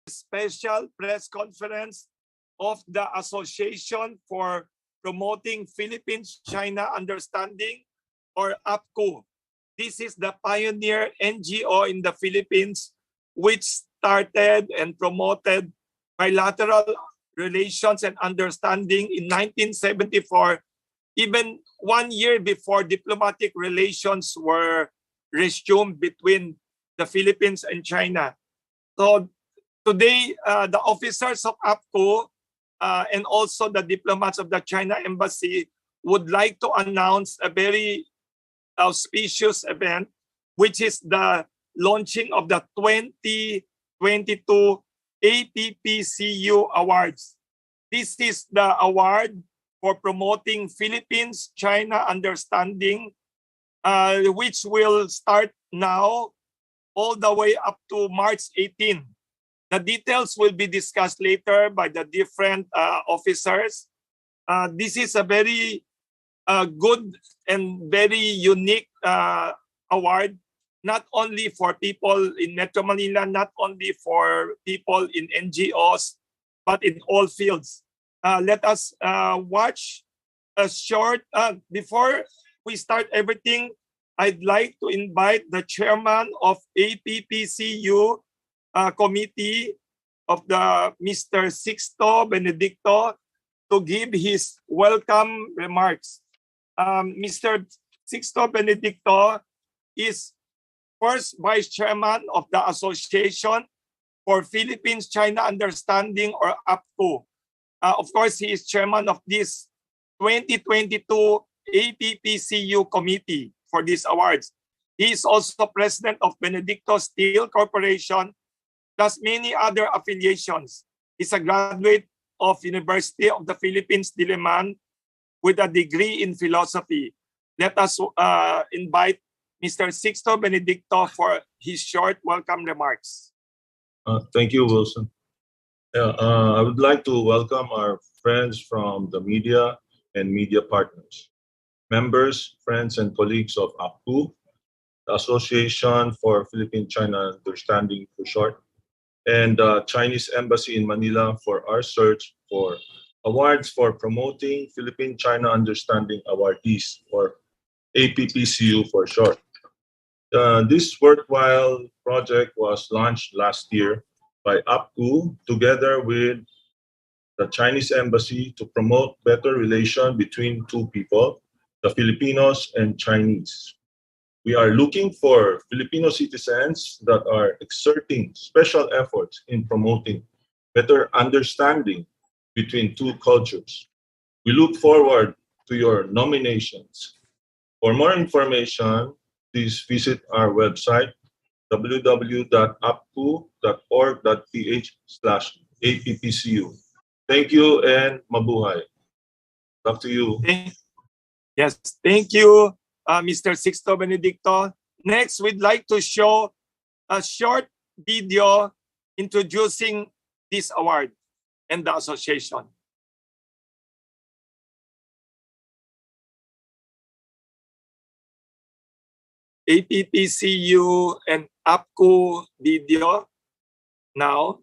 special press conference of the Association for Promoting Philippines-China Understanding, or APPCU. This is the pioneer NGO in the Philippines which started and promoted bilateral relations and understanding in 1974, even 1 year before diplomatic relations were resumed between the Philippines and China. So today, the officers of APPCU and also the diplomats of the China Embassy would like to announce a very auspicious event, which is the launching of the 2022 APPCU Awards. This is the award for promoting Philippines-China understanding, which will start now all the way up to March 18. The details will be discussed later by the different officers. This is a very good and very unique award, not only for people in Metro Manila, not only for people in NGOs, but in all fields. Let us watch a short, before we start everything, I'd like to invite the chairman of APPCU committee of the Mr. Sixto Benedicto to give his welcome remarks. Mr. Sixto Benedicto is first vice chairman of the Association for Philippines-China Understanding, or APPCU. Of course, he is chairman of this 2022 APPCU committee for these awards. He is also president of Benedicto Steel Corporation, plus many other affiliations. He's a graduate of University of the Philippines, Diliman, with a degree in philosophy. Let us invite Mr. Sixto Benedicto for his short welcome remarks. Thank you, Wilson. I would like to welcome our friends from the media and media partners, members, friends, and colleagues of APPCU, the Association for Philippine-China Understanding for short, and the Chinese Embassy in Manila for our search for awards for promoting Philippine-China Understanding awardees, or APPCU for short. This worthwhile project was launched last year by APPCU together with the Chinese Embassy to promote better relation between two people, the Filipinos and Chinese. We are looking for Filipino citizens that are exerting special efforts in promoting better understanding between two cultures. We look forward to your nominations. For more information, please visit our website, www.appcu.org.ph/APPCU. Thank you and mabuhay. Back to you. Yes, thank you, Mr. Sixto Benedicto. Next, we'd like to show a short video introducing this award and the association. APPCU and APPCU video now.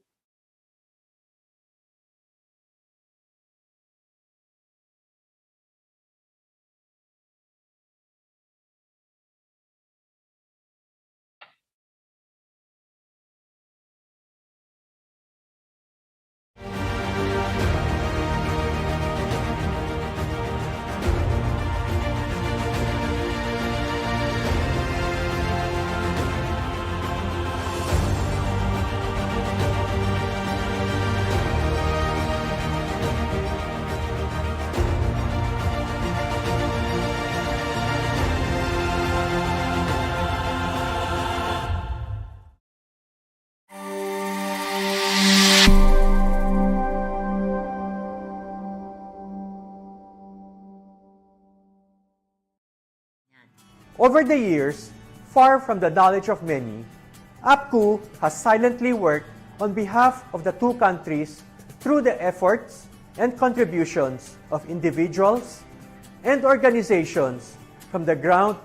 Over the years, far from the knowledge of many, APPCU has silently worked on behalf of the two countries through the efforts and contributions of individuals and organizations from the ground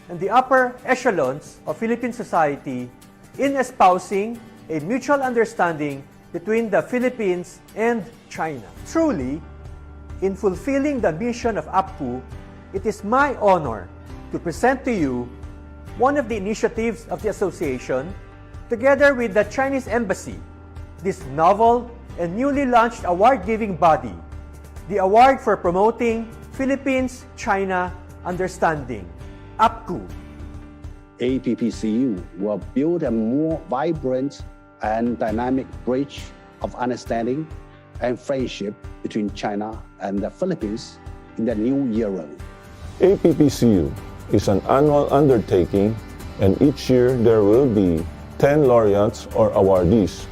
and the upper echelons of Philippine society in espousing a mutual understanding between the Philippines and China. Truly, in fulfilling the mission of APPCU, it is my honor to present to you one of the initiatives of the association, together with the Chinese Embassy, this novel and newly launched award-giving body, the Award for Promoting Philippines-China Understanding, APPCU. APPCU will build a more vibrant and dynamic bridge of understanding and friendship between China and the Philippines in the new era. APPCU is an annual undertaking, and each year there will be 10 laureates or awardees.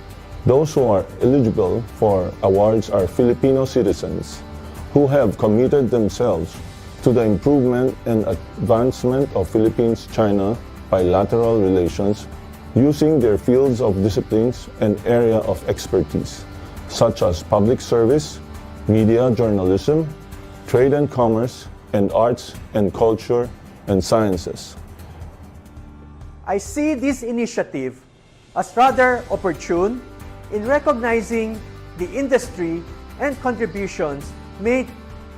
Those who are eligible for awards are Filipino citizens who have committed themselves to the improvement and advancement of Philippines-China bilateral relations using their fields of disciplines and area of expertise, such as public service, media journalism, trade and commerce, and arts and culture and sciences. I see this initiative as rather opportune in recognizing the industry and contributions made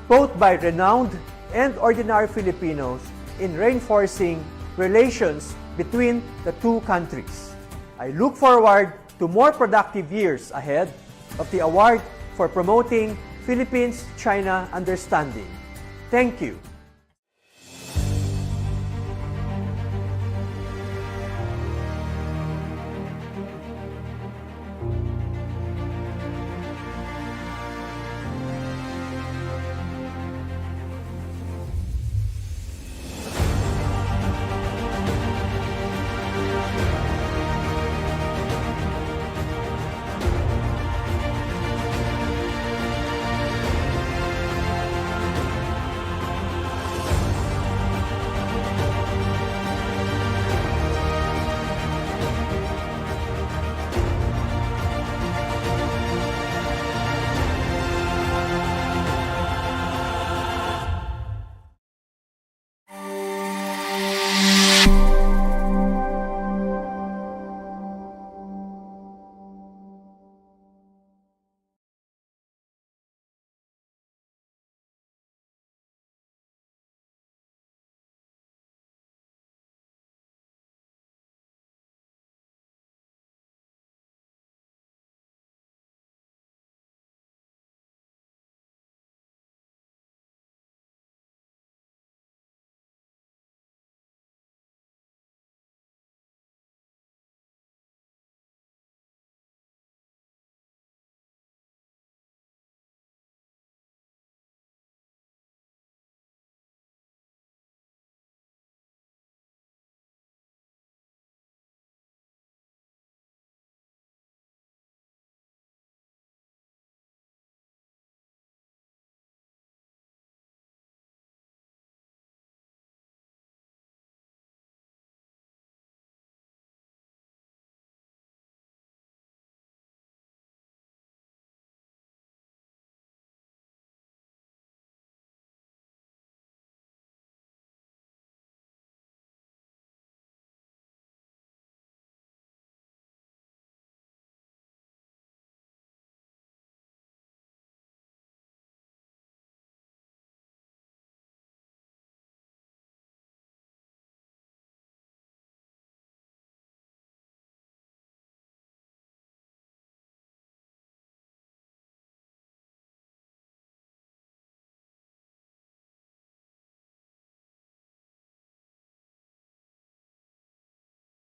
both by renowned and ordinary Filipinos in reinforcing relations between the two countries. I look forward to more productive years ahead of the Award for Promoting Philippines-China Understanding. Thank you.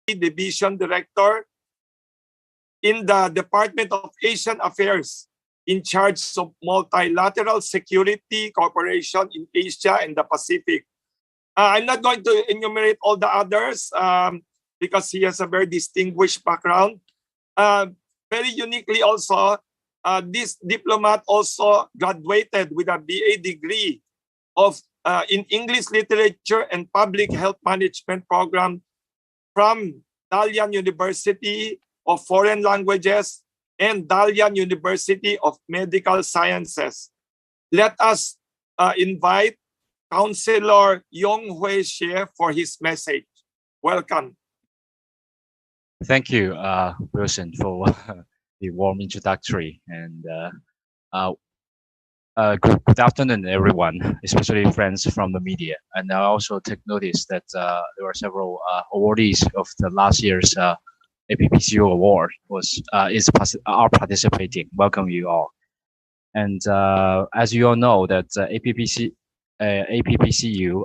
Division Director in the Department of Asian Affairs, in charge of multilateral security cooperation in Asia and the Pacific. I'm not going to enumerate all the others because he has a very distinguished background. Very uniquely also, this diplomat also graduated with a BA degree of in English Literature and Public Health Management program from Dalian University of Foreign Languages and Dalian University of Medical Sciences. Let us invite Councilor Yong Hui Xie for his message. Welcome. Thank you, Wilson, for the warm introductory. And good afternoon, everyone, especially friends from the media. And I also take notice that there were several awardees of the last year's APPCU award are participating. Welcome you all. And as you all know, that APPCU APPCU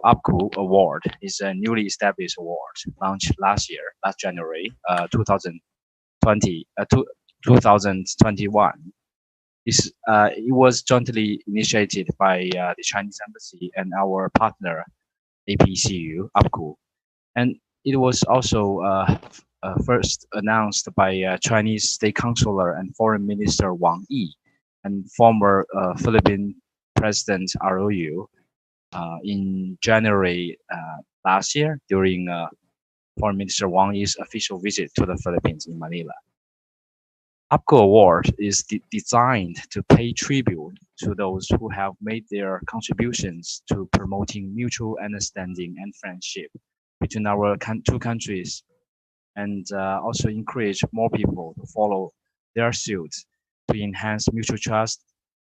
Award is a newly established award launched last January 2021. It was jointly initiated by the Chinese Embassy and our partner APPCU APPCU, and it was also first announced by Chinese State Councilor and Foreign Minister Wang Yi and former Philippine President ROU in January last year during Foreign Minister Wang Yi's official visit to the Philippines in Manila. APPCU Award is designed to pay tribute to those who have made their contributions to promoting mutual understanding and friendship between our two countries, and also encourage more people to follow their suit to enhance mutual trust,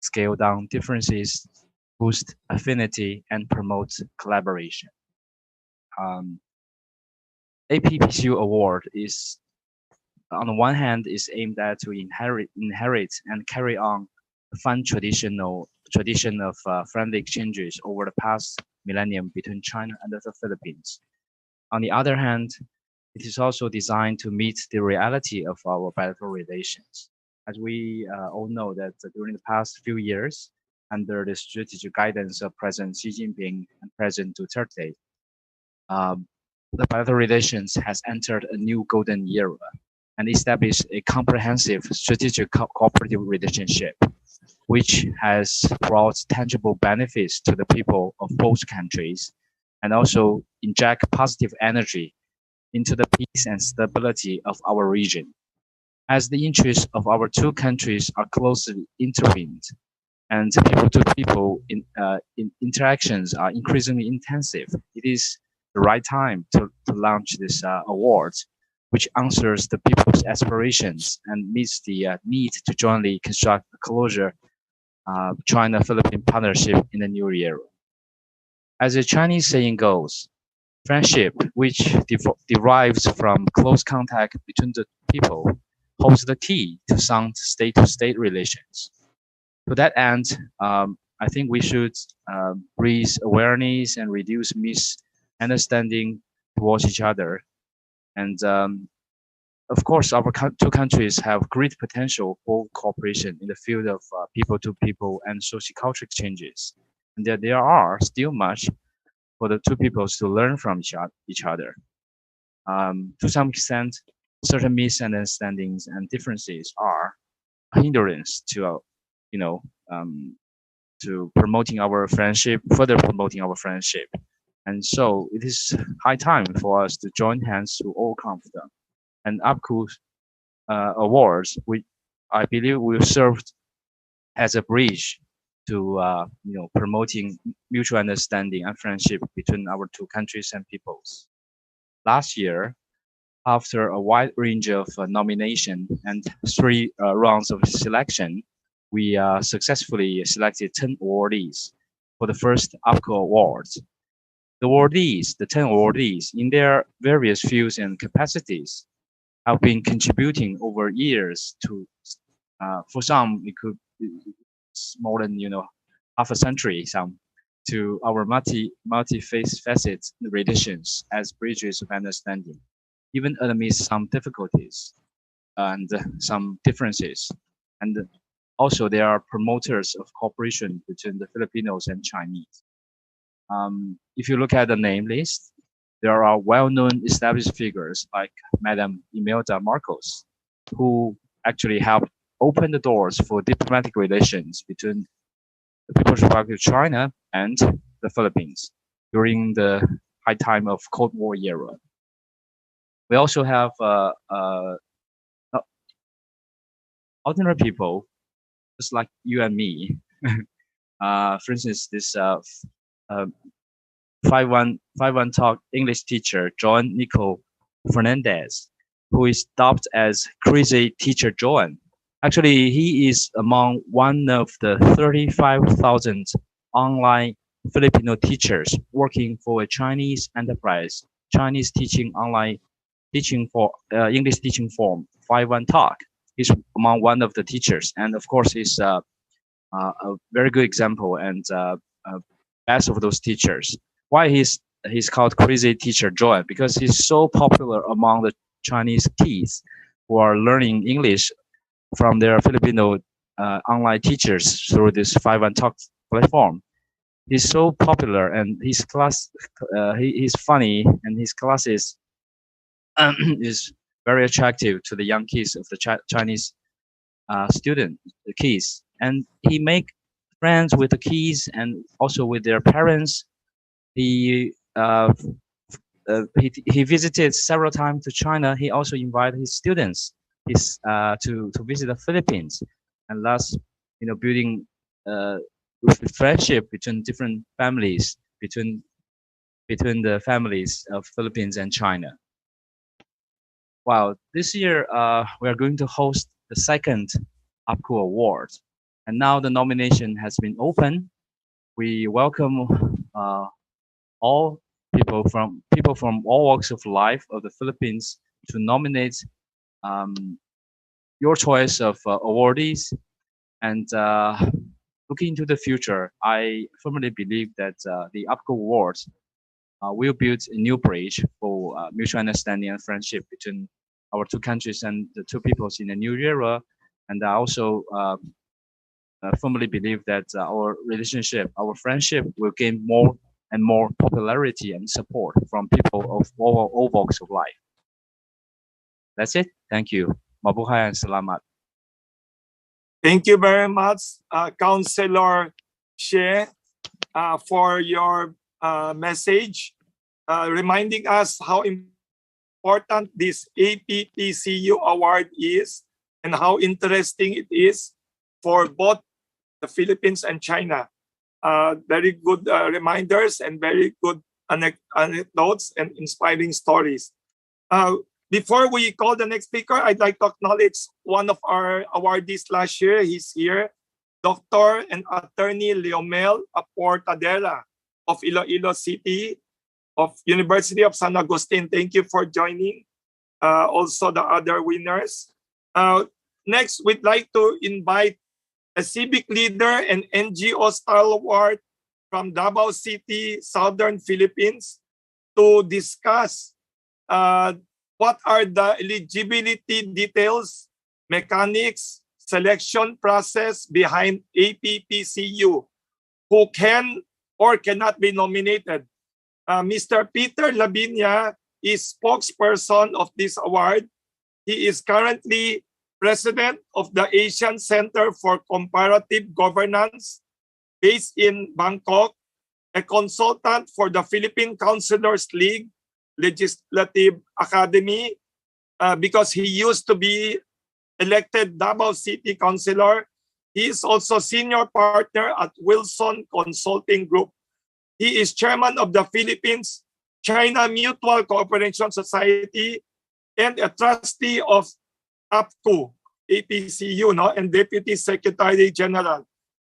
scale down differences, boost affinity, and promote collaboration. APPCU Award is, on the one hand, is aimed at to inherit and carry on the fun tradition of friendly exchanges over the past millennium between China and the Philippines. On the other hand, it is also designed to meet the reality of our bilateral relations. As we all know that during the past few years, under the strategic guidance of President Xi Jinping and President Duterte, the bilateral relations has entered a new golden era and established a comprehensive strategic cooperative relationship, which has brought tangible benefits to the people of both countries and also inject positive energy into the peace and stability of our region. As the interests of our two countries are closely intertwined and people-to-people interactions are increasingly intensive, it is the right time to launch this award, which answers the people's aspirations and meets the need to jointly construct a closer China-Philippine partnership in the new era. As the Chinese saying goes, friendship, which derives from close contact between the people, holds the key to sound state-to-state relations. To that end, I think we should raise awareness and reduce misunderstanding towards each other. And of course, our two countries have great potential for cooperation in the field of people-to-people and sociocultural exchanges. And there are still much for the two peoples to learn from each other. To some extent, certain misunderstandings and differences are a hindrance to, to promoting our friendship, further promoting our friendship. And so it is high time for us to join hands to overcome them. And APPCU awards, which I believe will serve as a bridge to promoting mutual understanding and friendship between our two countries and peoples. Last year, after a wide range of nomination and 3 rounds of selection, we successfully selected 10 awardees for the first APPCU Awards. The 10 awardees, in their various fields and capacities, have been contributing over years to, for some, it could be more than half a century, some, to our multi-faceted relations as bridges of understanding, even amidst some difficulties and some differences. And also, they are promoters of cooperation between the Filipinos and Chinese. If you look at the name list, there are well-known established figures like Madam Imelda Marcos, who actually helped open the doors for diplomatic relations between the People's Republic of China and the Philippines during the high time of Cold War era. We also have ordinary people, just like you and me. For instance, this 5-1 Talk English teacher, John Nico Fernandez, who is dubbed as Crazy Teacher Joan, Actually, he is among one of the 35,000 online Filipino teachers working for a Chinese enterprise, Chinese teaching online teaching for English teaching form 51 Talk. He's among one of the teachers, and of course, he's a very good example and best of those teachers. Why he's called Crazy Teacher Joy? Because he's so popular among the Chinese kids who are learning English from their Filipino online teachers through this 51 Talk platform. He's so popular, and his class, he's funny, and his classes is very attractive to the young kids of the Chinese student, the kids, and he make friends with the kids and also with their parents. He he visited several times to China. He also invited his students to visit the Philippines, and thus building friendship between different families between the families of Philippines and China. Wow, this year we are going to host the second APPCU Award, and now the nomination has been open. We welcome all people from all walks of life of the Philippines to nominate your choice of awardees. And looking into the future, I firmly believe that the APPCU Awards will build a new bridge for mutual understanding and friendship between our two countries and the two peoples in a new era. And I also firmly believe that our relationship, our friendship will gain more and more popularity and support from people of all walks of life. That's it. Thank you. Mabuhay and salamat. Thank you very much, Councilor She, for your message, reminding us how important this APPCU award is and how interesting it is for both the Philippines and China. Very good reminders and very good anecdotes and inspiring stories. Before we call the next speaker, I'd like to acknowledge one of our awardees last year. He's here, Dr. and Attorney Leomel Aportadera of Iloilo City of University of San Agustin. Thank you for joining. Also the other winners. Next, we'd like to invite a civic leader and NGO stalwart from Davao City, Southern Philippines, to discuss what are the eligibility details, mechanics, selection process behind APPCU, who can or cannot be nominated. Mr. Peter Labinia is spokesperson of this award. He is currently president of the Asian Center for Comparative Governance based in Bangkok, a consultant for the Philippine Councilors League Legislative Academy, because he used to be elected Davao City Councilor. He is also senior partner at Wilson Consulting Group. He is chairman of the Philippines China Mutual Cooperation Society and a trustee of APPCU, and Deputy Secretary General.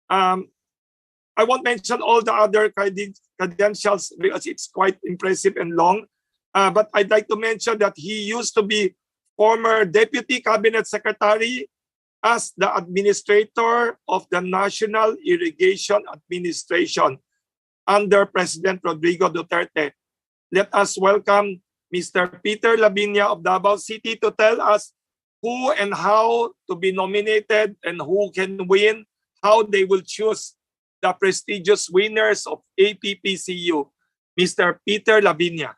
I won't mention all the other credentials because it's quite impressive and long. But I'd like to mention that he used to be former Deputy Cabinet Secretary as the Administrator of the National Irrigation Administration under President Rodrigo Duterte. Let us welcome Mr. Peter Labinia of Davao City to tell us who and how to be nominated and who can win, how they will choose the prestigious winners of APPCU. Mr. Peter Labinia.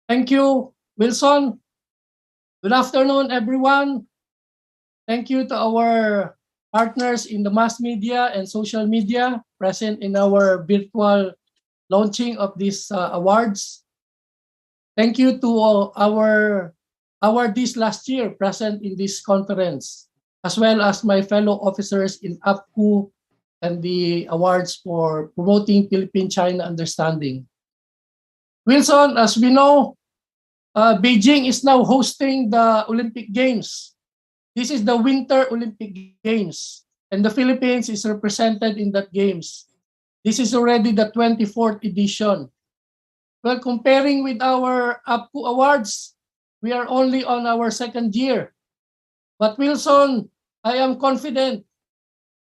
Thank you, Wilson. Good afternoon, everyone. Thank you to our partners in the mass media and social media present in our virtual launching of these awards. Thank you to our awardees last year present in this conference, as well as my fellow officers in APPCU and the awards for promoting Philippine-China understanding. Wilson, as we know, Beijing is now hosting the Olympic Games This is the Winter Olympic Games, and the Philippines is represented in that games. This is already the 24th edition. Well, comparing with our APPCU awards, we are only on our second year. But Wilson, I am confident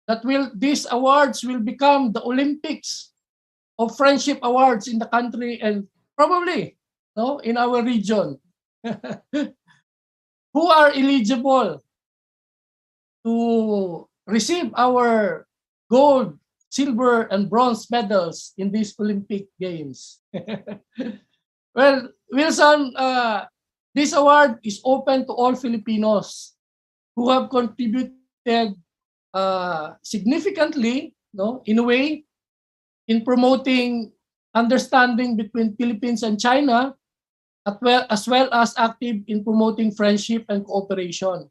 that these awards will become the Olympics of friendship awards in the country and probably in our region. Who are eligible to receive our gold, silver, and bronze medals in these Olympic Games? Well, Wilson, this award is open to all Filipinos who have contributed significantly, in a way, in promoting understanding between Philippines and China, as well as active in promoting friendship and cooperation.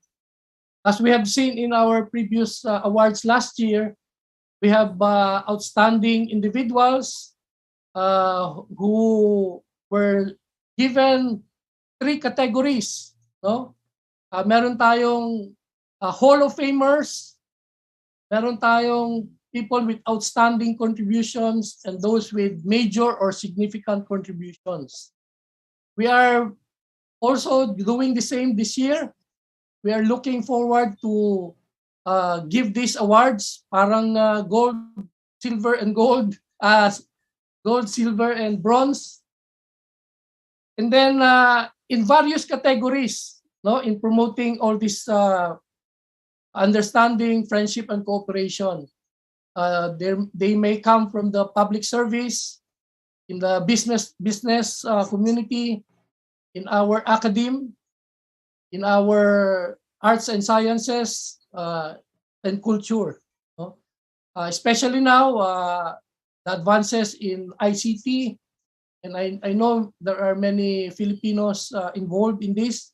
As we have seen in our previous awards last year, we have outstanding individuals who were given 3 categories. Meron tayong Hall of Famers, meron tayong people with outstanding contributions, and those with major or significant contributions. We are also doing the same this year. We are looking forward to give these awards, parang gold, silver, and gold, silver, and bronze. And then in various categories, in promoting all this understanding, friendship, and cooperation. They may come from the public service, in the business community, in our academe, in our arts and sciences, and culture. Especially now, the advances in ICT, and I know there are many Filipinos involved in this.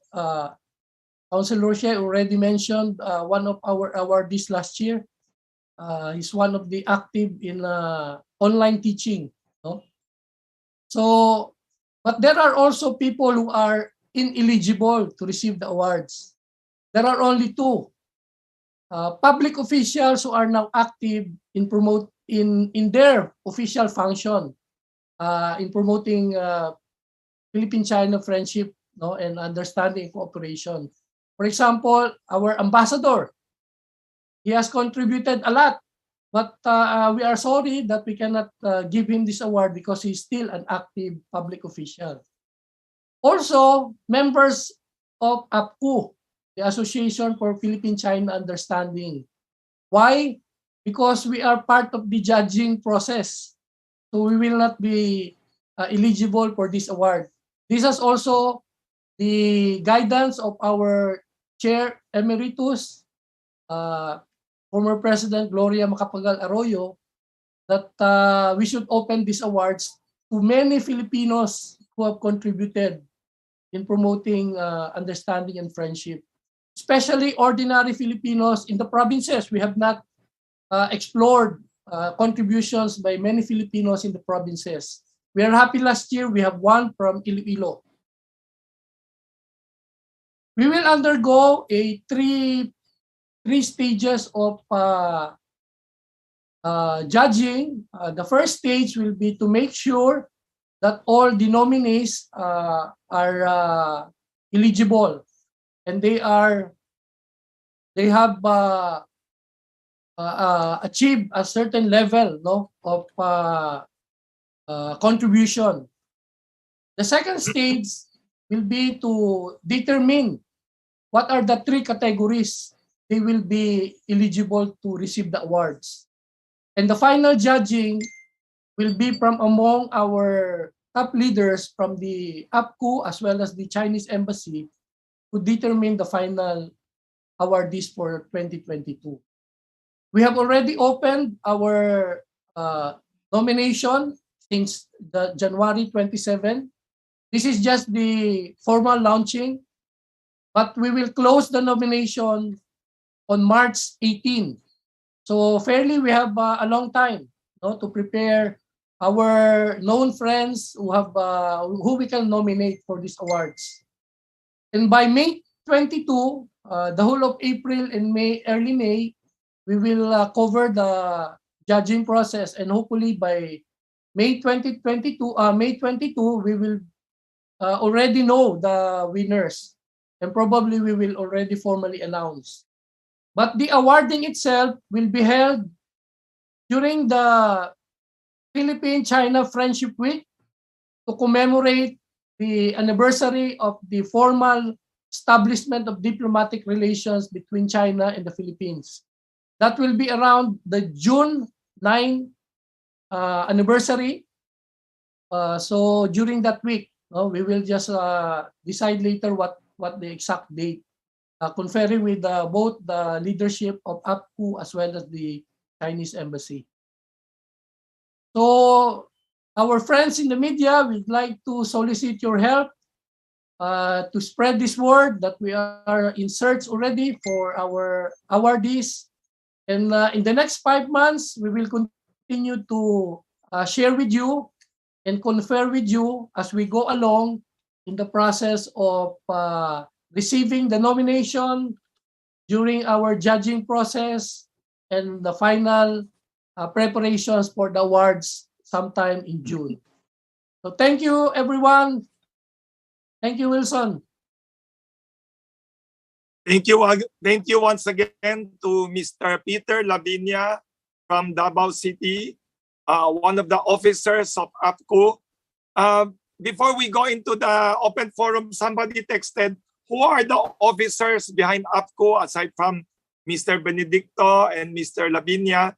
Councilor Roche already mentioned one of our awardees last year. He's one of the active in online teaching. So, but there are also people who are ineligible to receive the awards. There are only 2 public officials who are now active in their official function in promoting Philippine-China friendship, and understanding and cooperation. For example, our ambassador, he has contributed a lot, but we are sorry that we cannot give him this award because he's still an active public official. Also, members of APPCU, the Association for Philippine-China Understanding. Why? Because we are part of the judging process, so we will not be eligible for this award. This is also the guidance of our Chair Emeritus, former President Gloria Macapagal Arroyo, that we should open these awards to many Filipinos who have contributed in promoting understanding and friendship, especially ordinary Filipinos in the provinces. We have not explored contributions by many Filipinos in the provinces. We are happy last year we have one from Iloilo. We will undergo a three stages of judging. The first stage will be to make sure that all the nominees are eligible and they have achieved a certain level of contribution. The second stage will be to determine what are the 3 categories they will be eligible to receive the awards. And the final judging will be from among our top leaders from the APPCU as well as the Chinese Embassy to determine the final awardees for 2022. We have already opened our nomination since the January 27. This is just the formal launching, but we will close the nomination on March 18. So fairly, we have a long time to prepare our known friends who we can nominate for these awards. And by May 22, the whole of April and May, early May, we will cover the judging process, and hopefully by May 2022, we will already know the winners, and probably we will already formally announce. But the awarding itself will be held during the Philippine-China Friendship Week to commemorate the anniversary of the formal establishment of diplomatic relations between China and the Philippines. That will be around the June 9 anniversary. So during that week, we will just decide later what the exact date, conferring with both the leadership of APPCU as well as the Chinese embassy. So our friends in the media, we'd like to solicit your help to spread this word that we are in search already for our awardees. And in the next 5 months, we will continue to share with you and confer with you as we go along in the process of receiving the nomination, during our judging process, and the final preparations for the awards sometime in June. So thank you, everyone. Thank you, Wilson. Thank you once again to Mr. Peter Lavinia from Davao City, one of the officers of APPCU. Before we go into the open forum, somebody texted, who are the officers behind APPCU aside from Mr. Benedicto and Mr. Lavinia?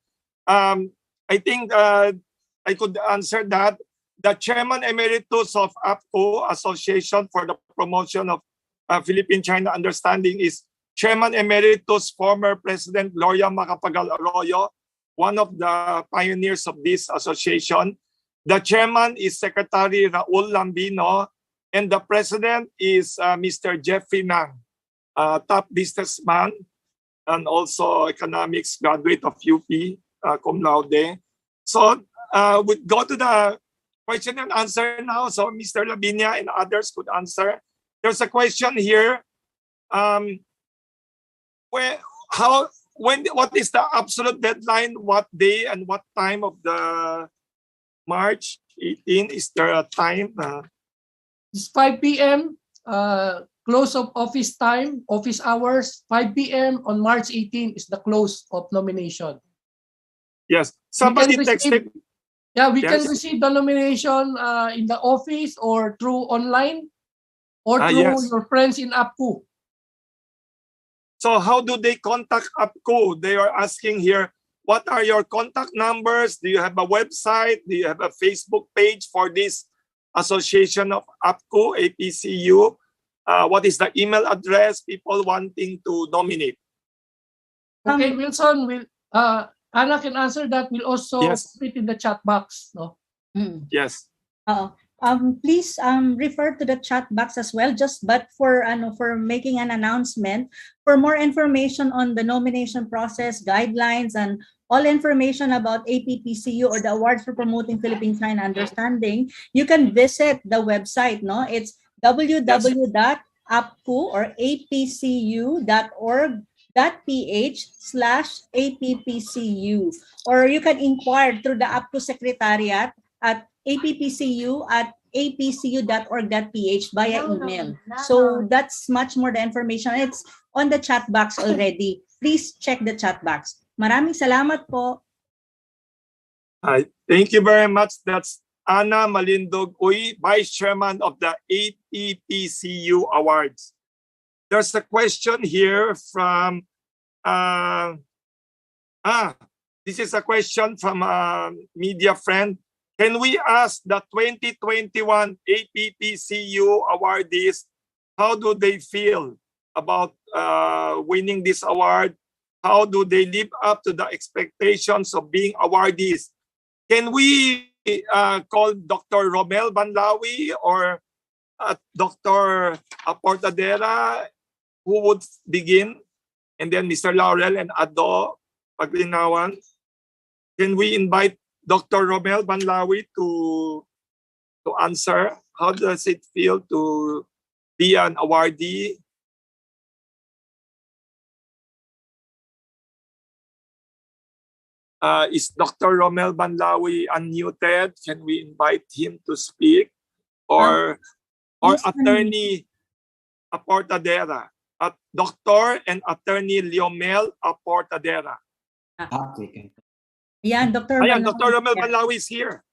I think I could answer that. The Chairman Emeritus of APPCU, Association for the Promotion of Philippine-China Understanding, is Chairman Emeritus, former President Gloria Macapagal Arroyo, one of the pioneers of this association. The chairman is Secretary Raul Lambino, and the president is Mr. Jeffrey Nang, top businessman and also economics graduate of UP, cum laude. So we'll go to the question and answer now. So Mr. Lavinia and others could answer. There's a question here. What is the absolute deadline? What day and what time of the March 18? Is there a time? It's 5 p.m. Close of office time, office hours. 5 p.m. on March 18 is the close of nomination. Yes. Somebody texted. Yeah, we can receive the nomination in the office or through online or through your friends in APPCU. So how do they contact APPCU? They are asking here, what are your contact numbers? Do you have a website? Do you have a Facebook page for this association of APPCU, APPCU? What is the email address? People wanting to nominate. Okay, Wilson, Anna can answer that. We'll also put it in the chat box. No? Yes. Please refer to the chat box as well, but for making an announcement. For more information on the nomination process, guidelines, and all information about APPCU or the Awards for Promoting Philippine-China Understanding, you can visit the website. No, it's www.appcu or appcu.org.ph/APPCU, or you can inquire through the APPCU Secretariat at appcu@appcu.org.ph via email. So that's much more the information. It's on the chat box already. Please check the chat box. Maraming salamat po. Thank you very much. That's Ana Malindog Uy, Vice Chairman of the APPCU Awards. There's a question here from, this is a question from a media friend. Can we ask the 2021 APPCU awardees, how do they feel about winning this award? How do they live up to the expectations of being awardees? Can we call Dr. Romel Banlawi or Dr. Portadera, who would begin? And then Mr. Laurel and Ado Paglinawan. Can we invite Dr. Romel Banlawi to answer? How does it feel to be an awardee? Is Dr. Romel Banlawi unmuted? Can we invite him to speak? Or Yes, Attorney Aportadera? Dr. and Attorney Leomel Aportadera. Okay. yeah, Dr. Ayan, Banlaw. Dr. Romel Yeah. Banlawi is here.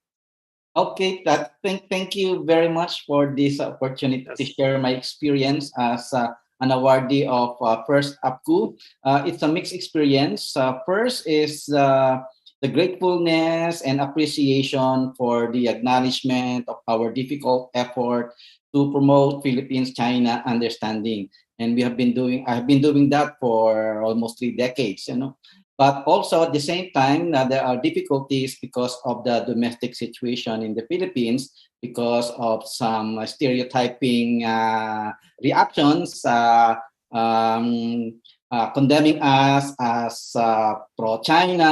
Okay, thank you very much for this opportunity to share my experience as an awardee of First APPCU. It's a mixed experience. First is the gratefulness and appreciation for the acknowledgement of our difficult effort to promote Philippines-China understanding. And I have been doing that for almost 3 decades, But also at the same time, there are difficulties because of the domestic situation in the Philippines, because of some stereotyping reactions, condemning us as pro-China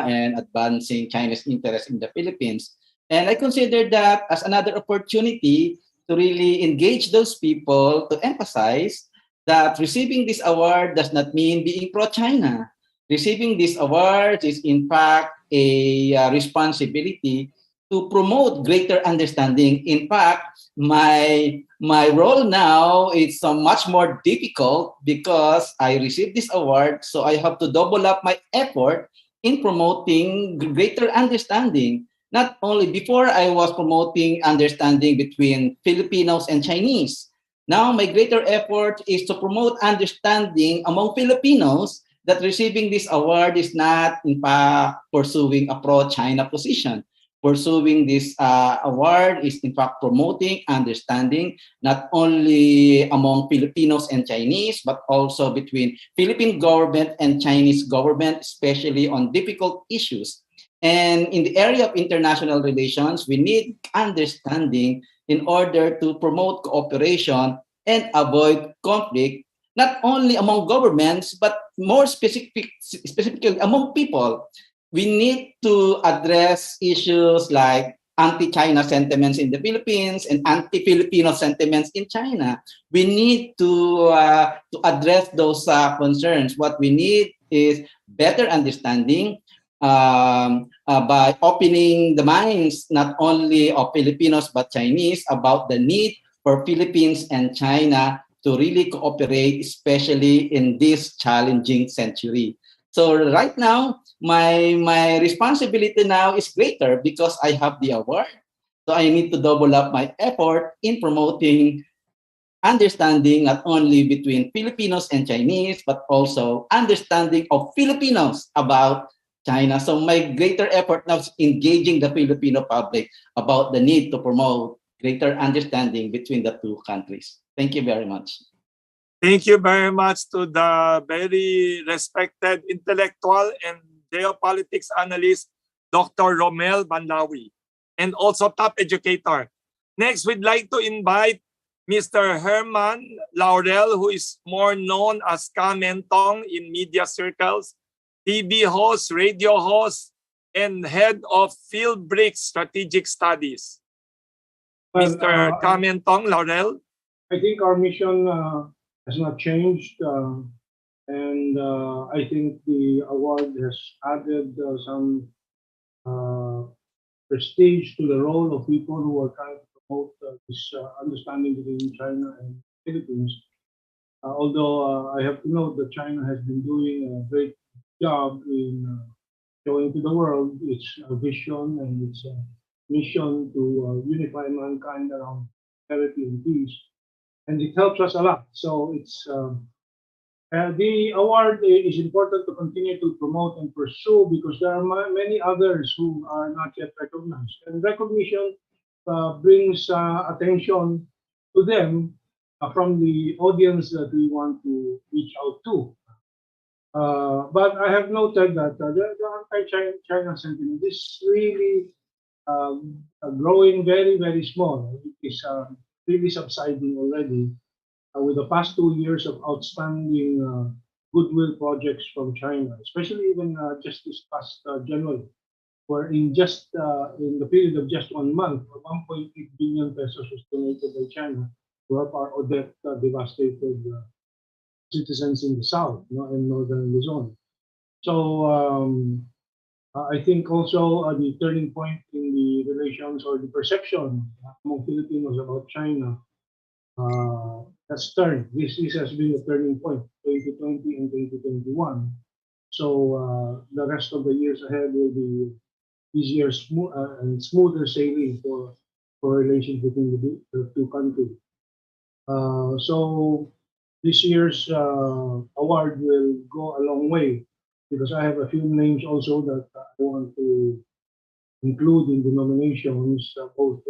and advancing China's interests in the Philippines. And I consider that as another opportunity to really engage those people, to emphasize that receiving this award does not mean being pro-China. Receiving this award is in fact a responsibility to promote greater understanding. In fact, my role now is much more difficult because I received this award, so I have to double up my effort in promoting greater understanding. Not only before I was promoting understanding between Filipinos and Chinese. Now my greater effort is to promote understanding among Filipinos that receiving this award is not, in fact, pursuing a pro-China position. Pursuing this award is, in fact, promoting understanding not only among Filipinos and Chinese, but also between Philippine government and Chinese government, especially on difficult issues. And in the area of international relations, we need understanding in order to promote cooperation and avoid conflict, not only among governments, but more specifically among people. We need to address issues like anti-China sentiments in the Philippines and anti-Filipino sentiments in China. We need to address those concerns. What we need is better understanding by opening the minds not only of Filipinos but Chinese about the need for Philippines and China to really cooperate, especially in this challenging century. So right now, my responsibility now is greater because I have the award. So I need to double up my effort in promoting understanding not only between Filipinos and Chinese, but also understanding of Filipinos about China. So my greater effort now is engaging the Filipino public about the need to promote greater understanding between the two countries. Thank you very much. Thank you very much to the very respected intellectual and geopolitics analyst, Dr. Romel Banlawi, and also top educator. Next, we'd like to invite Mr. Herman Laurel, who is more known as Kamentong in media circles, TV host, radio host, and head of Philbrick Strategic Studies. Well, Mr. Kamentong Laurel. I think our mission has not changed, and I think the award has added some prestige to the role of people who are trying to promote this understanding between China and Philippines. Although I have to note that China has been doing a great job in showing to the world its vision and its mission to unify mankind around prosperity and peace. And it helps us a lot. So it's the award is important to continue to promote and pursue because there are many others who are not yet recognized. And recognition brings attention to them from the audience that we want to reach out to. But I have noted that the anti-China sentiment is really growing very, very small. It is really subsiding already with the past 2 years of outstanding goodwill projects from China, especially even just this past January, where in the period of just 1 month, 1.8 billion pesos was donated by China to help our Odette devastated citizens in the south, in northern Luzon. So I think also the turning point in the relations or the perception among Filipinos about China has turned. This has been a turning point, 2020 and 2021. So the rest of the years ahead will be easier and smoother sailing for relations between the two countries. So this year's award will go a long way because I have a few names also that I want to include in the nominations, both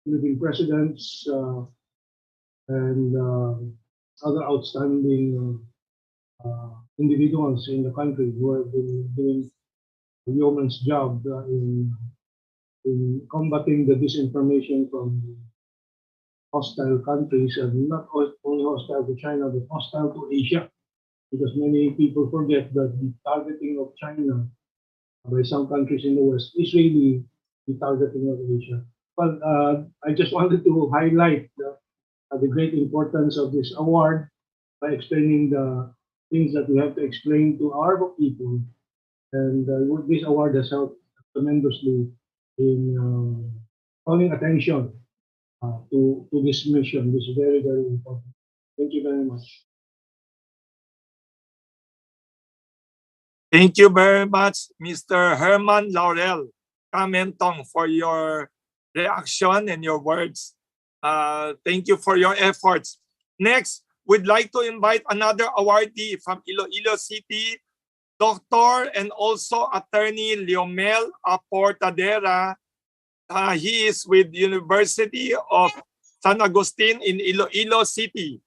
Philippine presidents and other outstanding individuals in the country who have been doing a yeoman's job in combating the disinformation from hostile countries, and not only hostile to China, but hostile to Asia, because many people forget that the targeting of China by some countries in the West is really the targeting of Asia. But I just wanted to highlight the great importance of this award by explaining the things that we have to explain to our people. And this award has helped tremendously in calling attention to this mission, which is very, very important. Thank you very much. Thank you very much, Mr. Herman Laurel Kamentong, for your reaction and your words. Thank you for your efforts. Next, we'd like to invite another awardee from Iloilo City, Dr. and also Attorney Leomel Aportadera. He is with University of San Agustin in Iloilo City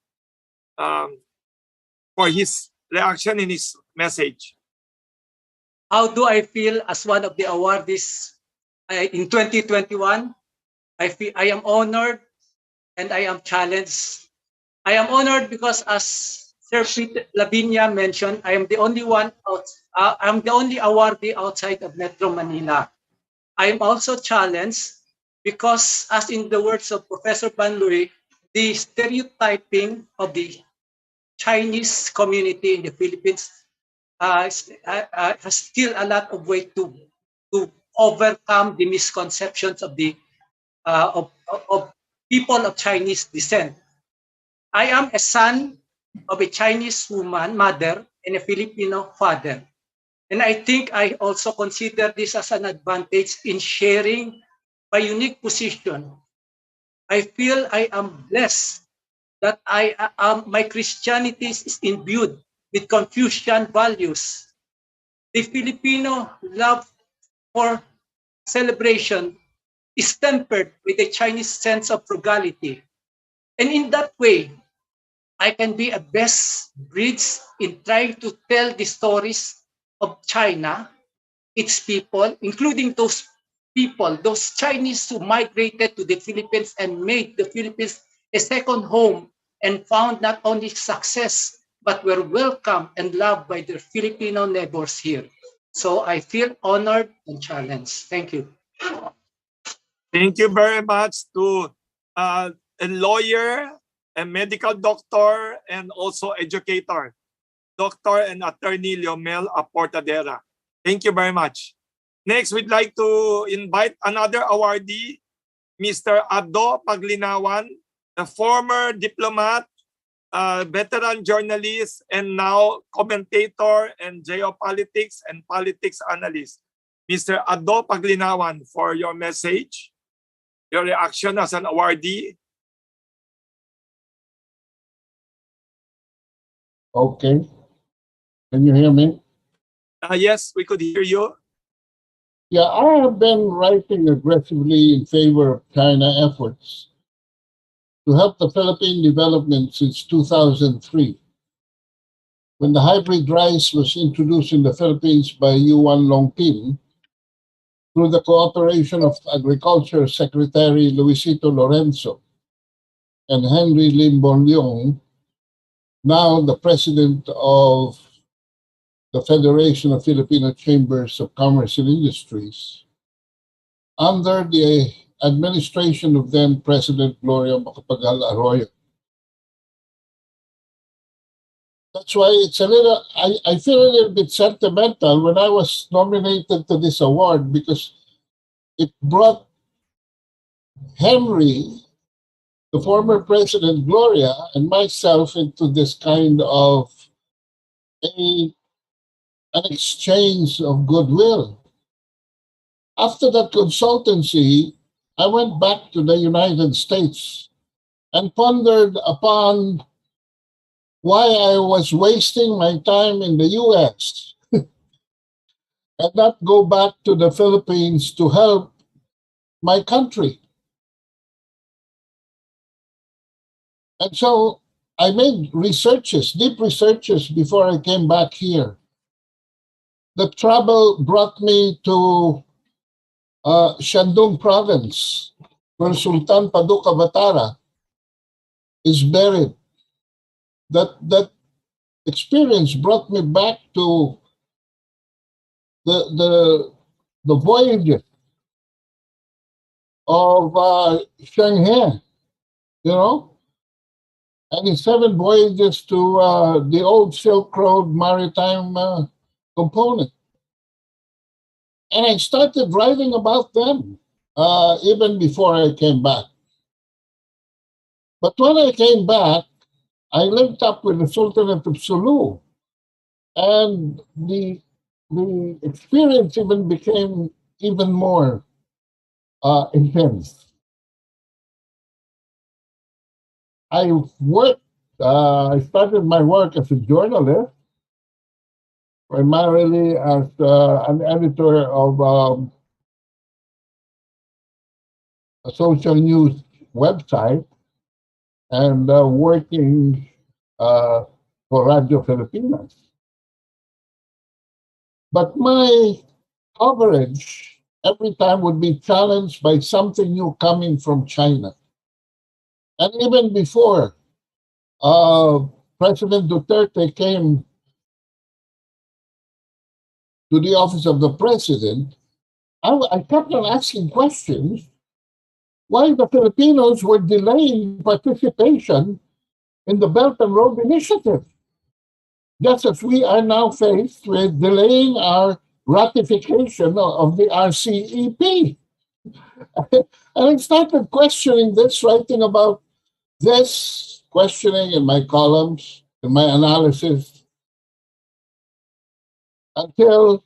for his reaction in his message. How do I feel as one of the awardees in 2021? I am honored and I am challenged. I am honored because, as Sir Peter Lavinia mentioned, I am the only I'm the only awardee outside of Metro Manila. I am also challenged because, as in the words of Professor Banluy, the stereotyping of the Chinese community in the Philippines has still a lot of way to overcome the misconceptions of the of people of Chinese descent. I am a son of a Chinese woman, mother, and a Filipino father. And I think I also consider this as an advantage in sharing my unique position. I feel I am blessed that my Christianity is imbued with Confucian values. The Filipino love for celebration is tempered with a Chinese sense of frugality. And in that way, I can be a best bridge in trying to tell the stories of China, its people, including those people, those Chinese who migrated to the Philippines and made the Philippines a second home and found not only success, but were welcomed and loved by their Filipino neighbors here. So I feel honored and challenged. Thank you. Thank you very much to a lawyer, a medical doctor, and also educator, Dr. and Attorney Leomel Aportadera. Thank you very much. Next, we'd like to invite another awardee, Mr. Ado Paglinawan, a former diplomat, veteran journalist, and now commentator and geopolitics and politics analyst. Mr. Ado Paglinawan, for your message, your reaction as an awardee. Okay. Can you hear me? Yes, we could hear you. Yeah, I have been writing aggressively in favor of China efforts to help the Philippine development since 2003, when the hybrid rice was introduced in the Philippines by Yuan Longpin through the cooperation of Agriculture Secretary Luisito Lorenzo and Henry Lim Bonleong, now the president of the Federation of Filipino Chambers of Commerce and Industries, under the administration of then President Gloria Macapagal Arroyo. That's why it's a little, I feel a little bit sentimental when I was nominated to this award, because it brought Henry, the former President Gloria, and myself into this kind of an exchange of goodwill. After that consultancy, I went back to the United States and pondered upon why I was wasting my time in the US and not go back to the Philippines to help my country. And so I made researches, deep researches, before I came back here. The travel brought me to Shandong province, where Sultan Paduka Batara is buried. That experience brought me back to the voyages of Shanghai, you know, and his 7 voyages to the old Silk Road maritime component. And I started writing about them even before I came back. But when I came back, I linked up with the Sultanate of Sulu, and the experience even became even more intense. I started my work as a journalist, primarily as an editor of a social news website, and working for Radio Filipinas. But my coverage every time would be challenged by something new coming from China. And even before President Duterte came to the office of the president, I kept on asking questions why the Filipinos were delaying participation in the Belt and Road Initiative, just as we are now faced with delaying our ratification of the RCEP. And I started questioning this, writing about this, questioning in my columns, in my analysis, until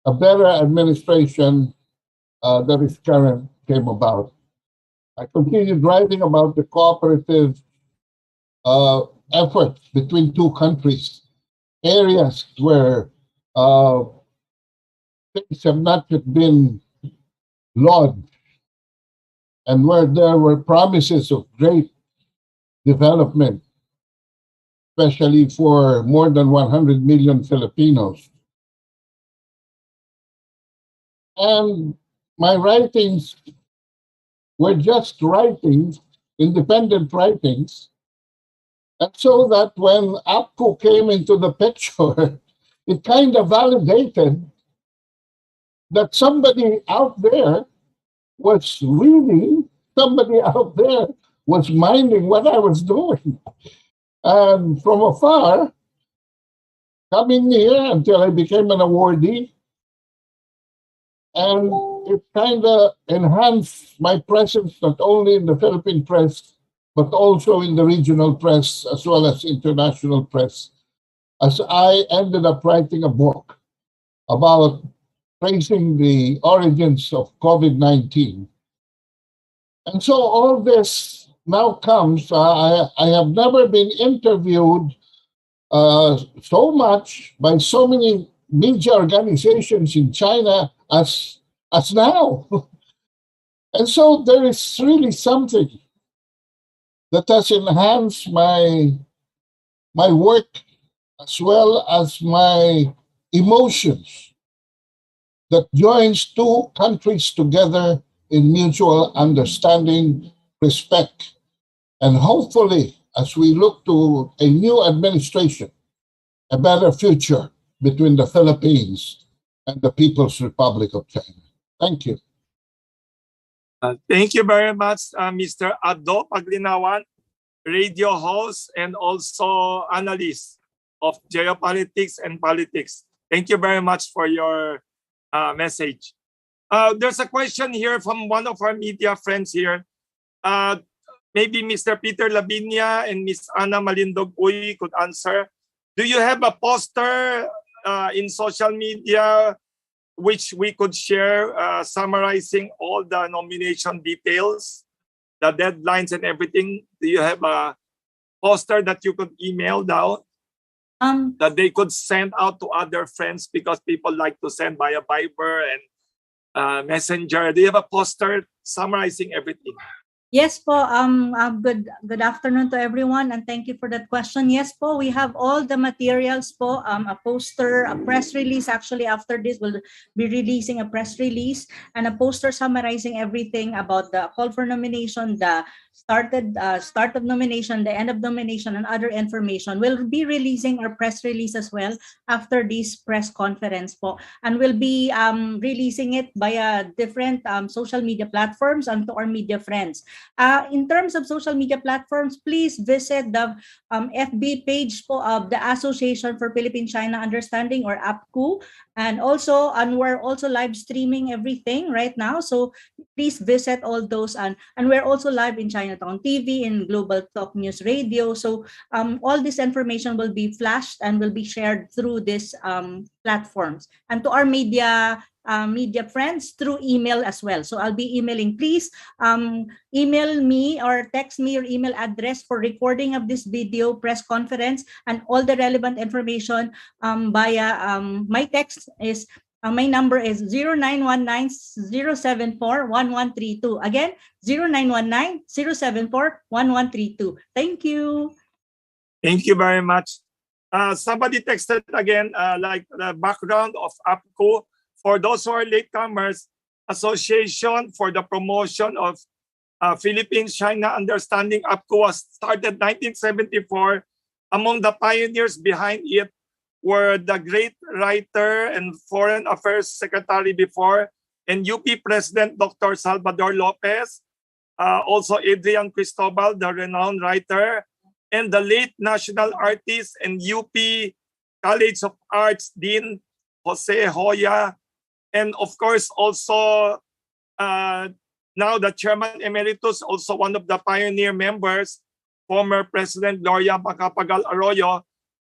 a better administration that is current came about. I continued writing about the cooperative efforts between 2 countries, areas where things have not yet been lodged, and where there were promises of great development, especially for more than 100 million Filipinos. And my writings were just writings, independent writings. And so that when APPCU came into the picture, it kind of validated that somebody out there was reading, somebody out there was minding what I was doing. And from afar, coming near until I became an awardee, and it kind of enhanced my presence not only in the Philippine press, but also in the regional press as well as international press, as I ended up writing a book about tracing the origins of COVID-19. And so all this now comes, I have never been interviewed so much by so many media organizations in China as now. And so there is really something that has enhanced my work as well as my emotions, that joins 2 countries together in mutual understanding, respect, and hopefully, as we look to a new administration, a better future between the Philippines and the People's Republic of China. Thank you. Thank you very much, Mr. Ado Paglinawan. radio host and also analyst of geopolitics and politics. Thank you very much for your message. There's a question here from one of our media friends here. Maybe Mr. Peter Labinia and Ms. Ana Malindog-Uy could answer. Do you have a poster in social media which we could share summarizing all the nomination details, the deadlines and everything? Do you have a poster that you could email down that they could send out to other friends, because people like to send via Viber and Messenger? Do you have a poster summarizing everything? Yes po, good afternoon to everyone, and thank you for that question. Yes po, we have all the materials po, a poster, a press release. Actually, after this, we'll be releasing a press release and a poster summarizing everything about the call for nomination, the start of nomination, the end of nomination, and other information. We'll be releasing our press release as well after this press conference po, and we'll be releasing it via different social media platforms and to our media friends. In terms of social media platforms, please visit the FB page po of the Association for Philippine-China Understanding, or APPCU, and we're also live streaming everything right now. So please visit all those, and we're also live in Chinatown TV, in Global Talk News Radio. So all this information will be flashed and will be shared through these platforms, and to our media friends through email as well. So I'll be emailing. Please email me or text me your email address for recording of this video press conference and all the relevant information via my text is my number is 0919-074-1132. Again, 0919-074-1132. Thank you. Thank you very much. Somebody texted again, like the background of APPCU. For those who are latecomers, Association for the Promotion of Philippines-China Understanding, APPCU, was started 1974. Among the pioneers behind it were the great writer and Foreign Affairs Secretary before, and UP President Dr. Salvador Lopez, also Adrian Cristobal, the renowned writer, and the late national artist and UP College of Arts Dean Jose Hoya, and of course also now the Chairman Emeritus, also one of the pioneer members, former President Gloria Macapagal Arroyo.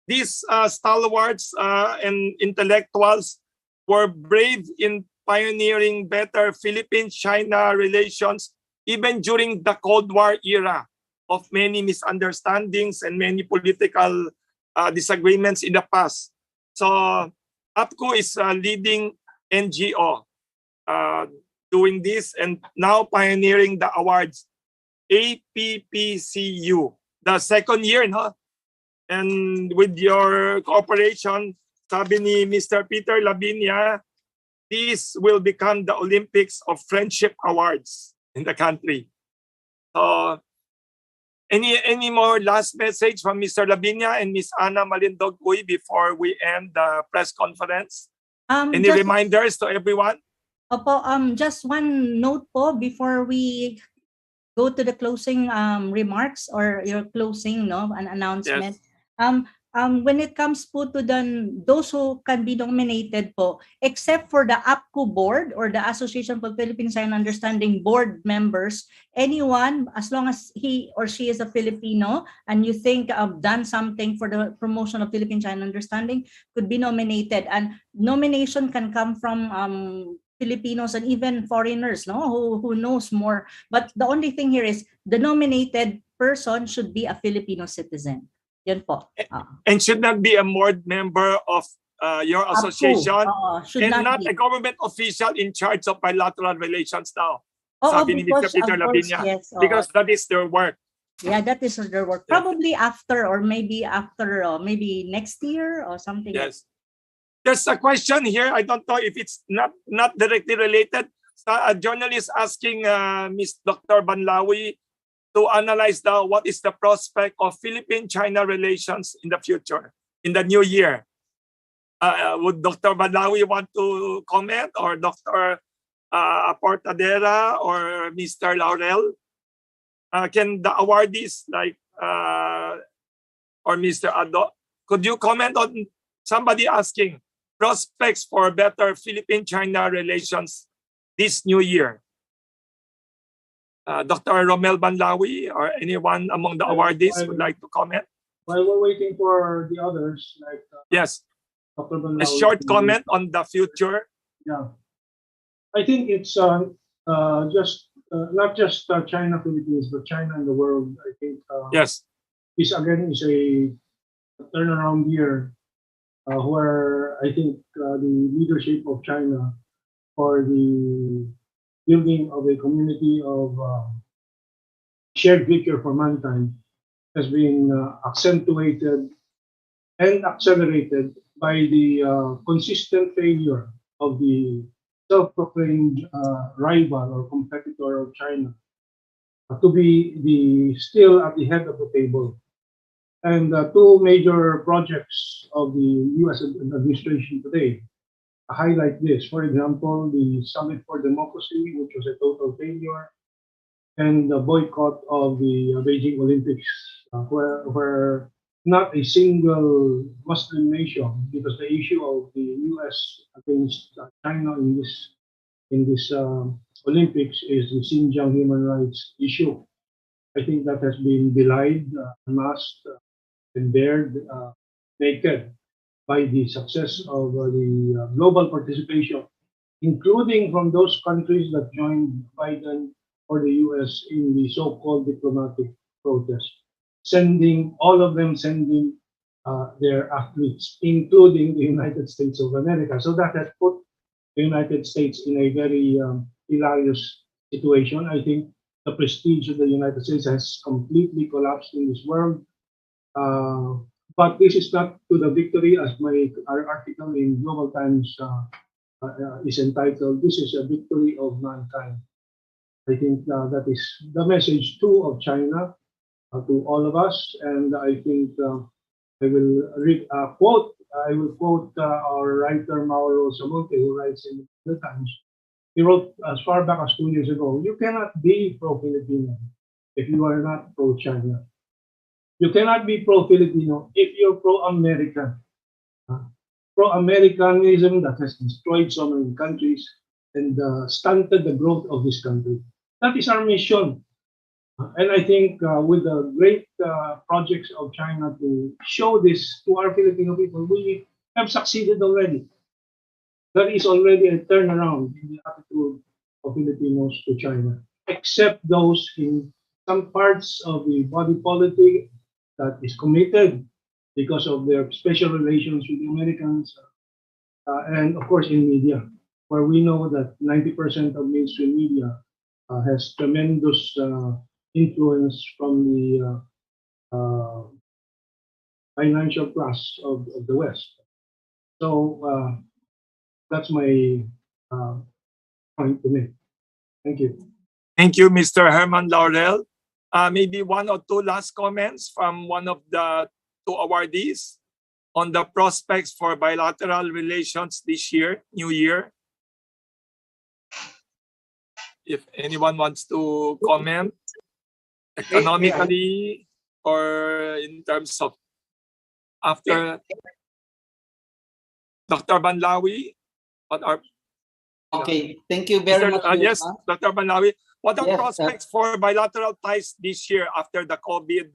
These stalwarts and intellectuals were brave in pioneering better Philippine-China relations, even during the Cold War era of many misunderstandings and many political disagreements in the past. So APPCU is a leading NGO doing this and now pioneering the awards. APPCU, the second year, no? And with your cooperation, sabi ni Mr. Peter Labinia, this will become the Olympics of Friendship Awards in the country. So, any more last message from Mr. Labinia and Ms. Ana Malindog-Uy before we end the press conference? Any reminders to everyone? Opo, just one note po before we go to the closing remarks or your closing an announcement. Yes. When it comes po to those who can be nominated po, except for the APPCU board or the Association for Philippine-China Understanding board members, anyone, as long as he or she is a Filipino and you think done something for the promotion of Philippine-China Understanding, could be nominated. And nomination can come from Filipinos and even foreigners, who knows more. But the only thing here is the nominated person should be a Filipino citizen. Yan po. And should not be a board member of your association, and not a government official in charge of bilateral relations now. Sabi ni Mr. Peter Labinia, yes, because that is their work. Yeah, that is their work. Probably after, or maybe after, maybe next year or something. Yes. There's a question here. I don't know if it's not directly related. A journalist asking Ms. Dr. Banlawi to analyze what is the prospect of Philippine-China relations in the future, in the new year. Would Dr. Banlawi want to comment, or Dr. Aportadera or Mr. Laurel? Can the awardees or Mr. Ado, could you comment on somebody asking prospects for better Philippine-China relations this new year? Dr. Romel Banlawi or anyone among the awardees would like to comment? While we're waiting for the others, like Yes, Dr. a Banlawi, short comment on the future. Yeah, I think it's just not just China, Philippines, but China and the world. I think Yes, this again is a turnaround year where I think the leadership of China for the building of a community of shared future for mankind has been accentuated and accelerated by the consistent failure of the self-proclaimed rival or competitor of China to be still at the head of the table. And two major projects of the U.S. administration today highlight this. For example, the Summit for Democracy, which was a total failure, and the boycott of the Beijing Olympics, where not a single Muslim nation, because the issue of the U.S. against China in this Olympics is the Xinjiang human rights issue. I think that has been belied, masked, and bared naked by the success of the global participation, including from those countries that joined Biden or the US in the so-called diplomatic protest, all of them sending their athletes, including the United States of America. So that has put the United States in a very hilarious situation. I think the prestige of the United States has completely collapsed in this world. But this is not to the victory, as our article in Global Times is entitled. This is a victory of mankind. I think that is the message too of China to all of us, and I think I will quote. I will quote our writer Mauro Samonte, who writes in the Times. He wrote as far back as 2 years ago, "You cannot be pro-Filipino if you are not pro-China. You cannot be pro-Filipino if you're pro-American. Pro-Americanism that has destroyed so many countries and stunted the growth of this country. That is our mission." And I think with the great projects of China to show this to our Filipino people, we have succeeded already. There is already a turnaround in the attitude of Filipinos to China, except those in some parts of the body politic that is committed because of their special relations with the Americans, and of course in media, where we know that 90% of mainstream media has tremendous influence from the financial class of the West. So that's my point to make. Thank you. Thank you, Mr. Herman Laurel. Maybe one or two last comments from one of the two awardees on the prospects for bilateral relations this year, New Year. If anyone wants to comment economically or in terms of after Dr. Banlawi, what are Okay, thank you very much. Yes, Dr. Banlawi. What are Yes, prospects for bilateral ties this year after the COVID?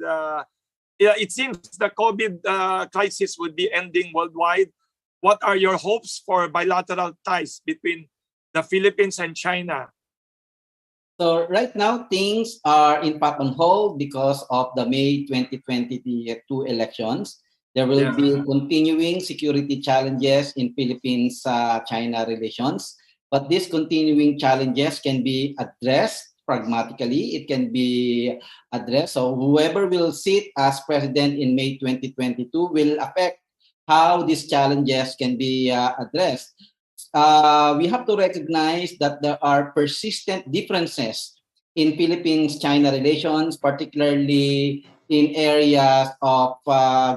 It seems the COVID crisis would be ending worldwide. What are your hopes for bilateral ties between the Philippines and China? So right now, things are in fact on hold because of the May 2022 elections. There will be continuing security challenges in Philippines-China relations. But these continuing challenges can be addressed pragmatically. It can be addressed. So whoever will sit as president in May 2022 will affect how these challenges can be addressed. We have to recognize that there are persistent differences in Philippines-China relations, particularly in areas of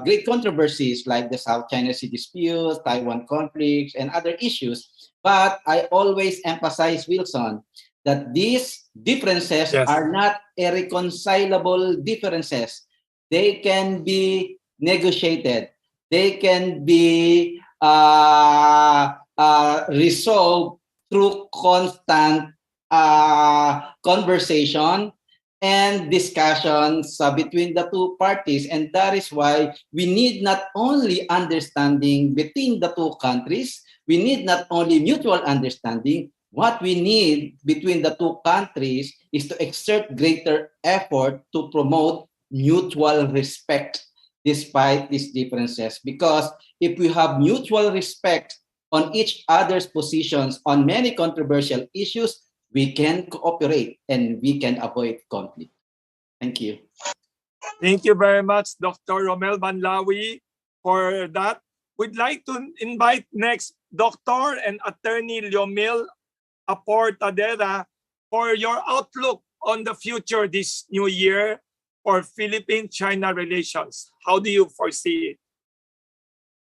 great controversies like the South China Sea dispute, Taiwan conflicts, and other issues. But I always emphasize, Wilson, that these differences are not irreconcilable differences. they can be negotiated, they can be resolved through constant conversation and discussions between the two parties. And that is why we need not only understanding between the two countries, we need not only mutual understanding. What we need between the two countries is to exert greater effort to promote mutual respect despite these differences. Because if we have mutual respect on each other's positions on many controversial issues, we can cooperate and we can avoid conflict. Thank you. Thank you very much, Dr. Romel Banlawi, for that. We'd like to invite next Dr. and Attorney Leomil Aportadera for your outlook on the future this new year for Philippine-China relations. How do you foresee it?